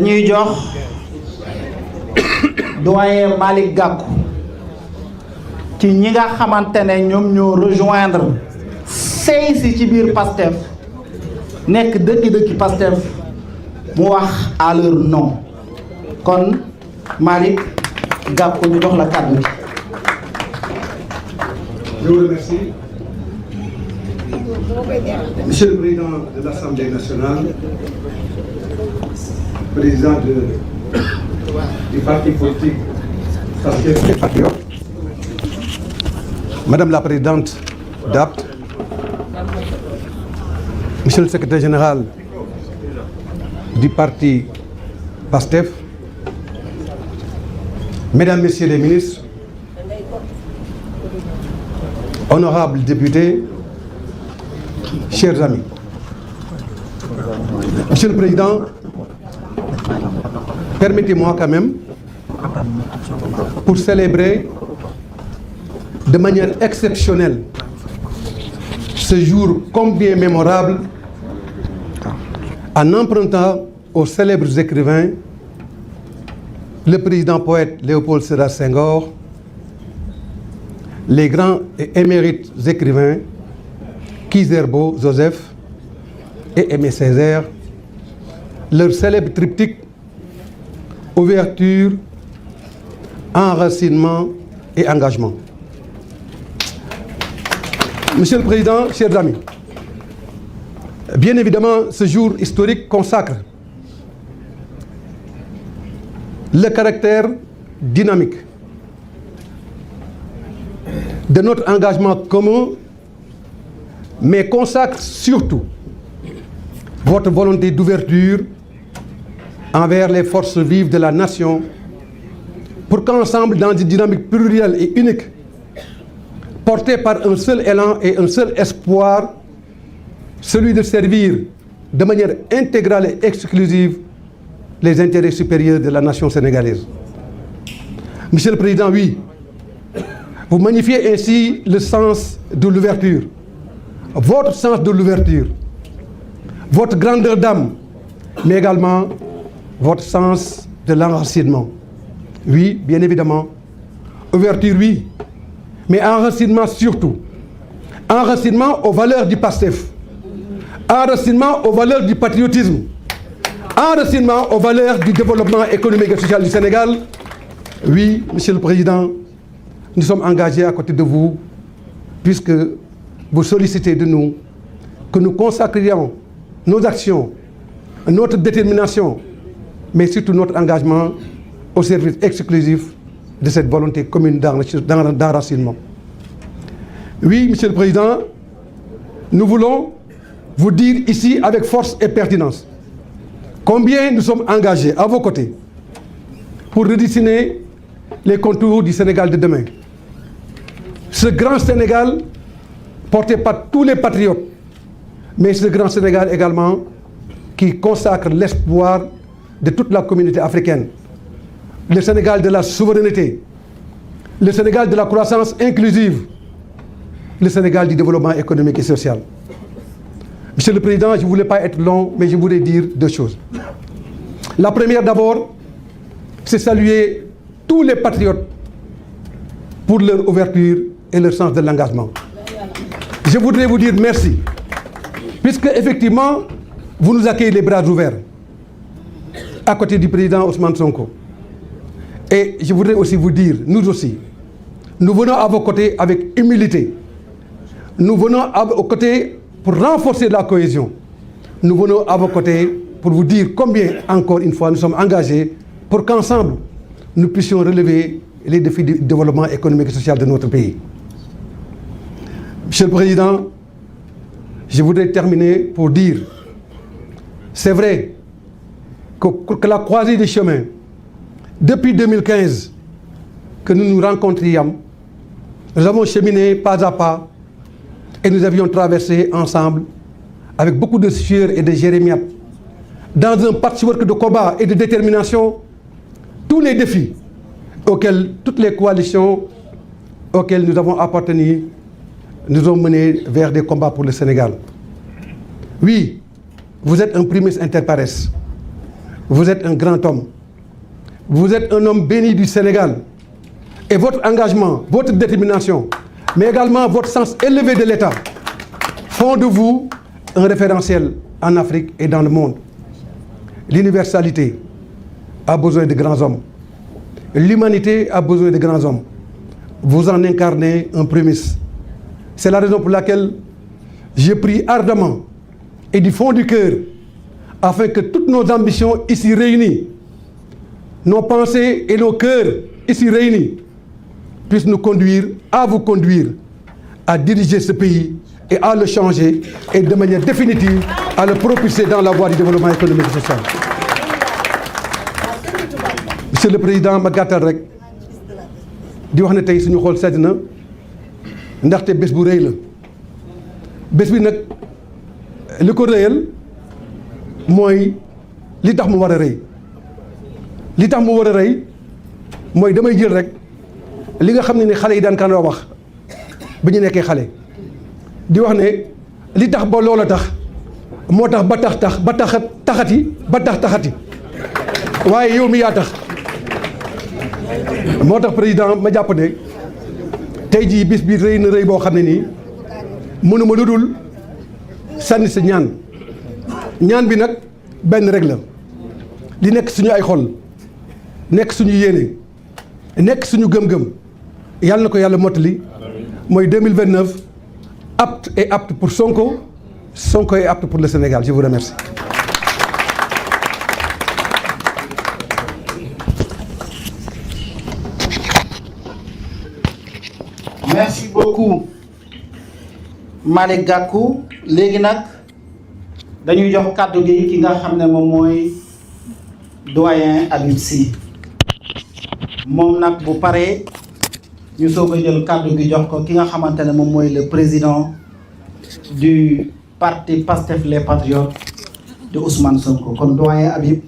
dañuy jox doyen Malick Gakou ci ñi nga xamante ne ñoom ñoo rejoindre sey si ci biir Pastef nekk dëkki Pastef mu wax à leur nom kon Malick Gakou ñu jox la kàddu bi. Je vous remercie. Monsieur le Président de l'Assemblée nationale, Président du parti politique Pastef les Patriotes, Madame la Présidente d'APT, Monsieur le Secrétaire Général du parti Pastef, Mesdames, Messieurs les ministres, honorables députés, chers amis. Monsieur le Président, permettez-moi quand même, pour célébrer de manière exceptionnelle ce jour combien mémorable, en empruntant aux célèbres écrivains, le président poète Léopold Sédar Senghor, les grands et émérites écrivains Kizerbo Joseph et Aimé Césaire, leur célèbre triptyque ouverture, enracinement et engagement. Monsieur le Président, chers amis, bien évidemment, ce jour historique consacre le caractère dynamique de notre engagement commun, mais consacre surtout votre volonté d'ouverture envers les forces vives de la nation pour qu'ensemble, dans une dynamique plurielle et unique, portée par un seul élan et un seul espoir, celui de servir de manière intégrale et exclusive les intérêts supérieurs de la nation sénégalaise. Monsieur le Président, oui, vous magnifiez ainsi le sens de l'ouverture, votre sens de l'ouverture, votre grandeur d'âme, mais également votre sens de l'enracinement. Oui, bien évidemment, ouverture, oui, mais enracinement surtout. Enracinement aux valeurs du Pastef, enracinement aux valeurs du patriotisme, enracinement aux valeurs du développement économique et social du Sénégal. Oui, Monsieur le Président, nous sommes engagés à côté de vous, puisque vous sollicitez de nous que nous consacrions nos actions, notre détermination, mais surtout notre engagement au service exclusif de cette volonté commune d'enracinement. Oui, Monsieur le Président, nous voulons vous dire ici avec force et pertinence combien nous sommes engagés à vos côtés pour redessiner les contours du Sénégal de demain. Ce grand Sénégal porté par tous les patriotes, mais ce grand Sénégal également qui consacre l'espoir de toute la communauté africaine. Le Sénégal de la souveraineté, le Sénégal de la croissance inclusive, le Sénégal du développement économique et social. Monsieur le Président, je ne voulais pas être long, mais je voulais dire deux choses. La première d'abord, c'est saluer tous les patriotes pour leur ouverture et leur sens de l'engagement. Je voudrais vous dire merci, puisque effectivement, vous nous accueillez les bras ouverts, à côté du président Ousmane Sonko. Et je voudrais aussi vous dire, nous aussi, nous venons à vos côtés avec humilité. Nous venons à vos côtés pour renforcer la cohésion. Nous venons à vos côtés pour vous dire combien, encore une fois, nous sommes engagés pour qu'ensemble, nous puissions relever les défis du développement économique et social de notre pays. Monsieur le Président, je voudrais terminer pour dire, c'est vrai que la croisée des chemins, depuis 2015, que nous nous rencontrions, nous avons cheminé pas à pas et nous avions traversé ensemble, avec beaucoup de sueur et de jérémiades, dans un patchwork de combat et de détermination, tous les défis auxquels toutes les coalitions auxquelles nous avons appartenu nous ont menés vers des combats pour le Sénégal. Oui, vous êtes un primus inter pares. vous êtes un grand homme. Vous êtes un homme béni du Sénégal. Et votre engagement, votre détermination, mais également votre sens élevé de l'État font de vous un référentiel en Afrique et dans le monde. L'universalité a besoin de grands hommes. L'humanité a besoin de grands hommes. Vous en incarnez un prémisse. C'est la raison pour laquelle j'ai pris ardemment et du fond du cœur afin que toutes nos ambitions ici réunies, nos pensées et nos cœurs ici réunis puissent nous conduire, à diriger ce pays et à le changer et de manière définitive à le propulser dans la voie du développement économique et social. Monsieur le Président, ma gàttal rek di wax ne tey suñu xool sedd na ndaxte bés bu rëy la bés bi nag li ko rëyal mooy li tax mu war a rëy li tax mu war a rëy mooy damay jël rek li nga xam ne ni xale yi daan kan wax ba ñu nekkee xale di wax ne li tax ba loola tax moo tax ba taxati waaye yow mi yaa tax moo tax président ma jàpp ne tey jii bis bi rëy na rëy boo xam ne nii mënuma lu dul sànni sa ñaan bi nag benn rek la li nekk suñu ay xol nekk suñu yéene nekk suñu gëm-gëm yàlla na ko yàlla mottali mooy 2029 apte et apte pour Sonko, Sonko est apte pour le Sénégal. Je vous remercie. Merci beaucoup Malick Gakou. léegi nag dañuy jox kàddu gi ki nga xam ne moom mooy doyen Habib Sy moom nag bu paree ñu soog a jël kàddu gi jox ko ki nga xamante ne moom mooy le président du parti Pastef les Patriotes de Ousmane Sonko kon doyen Habib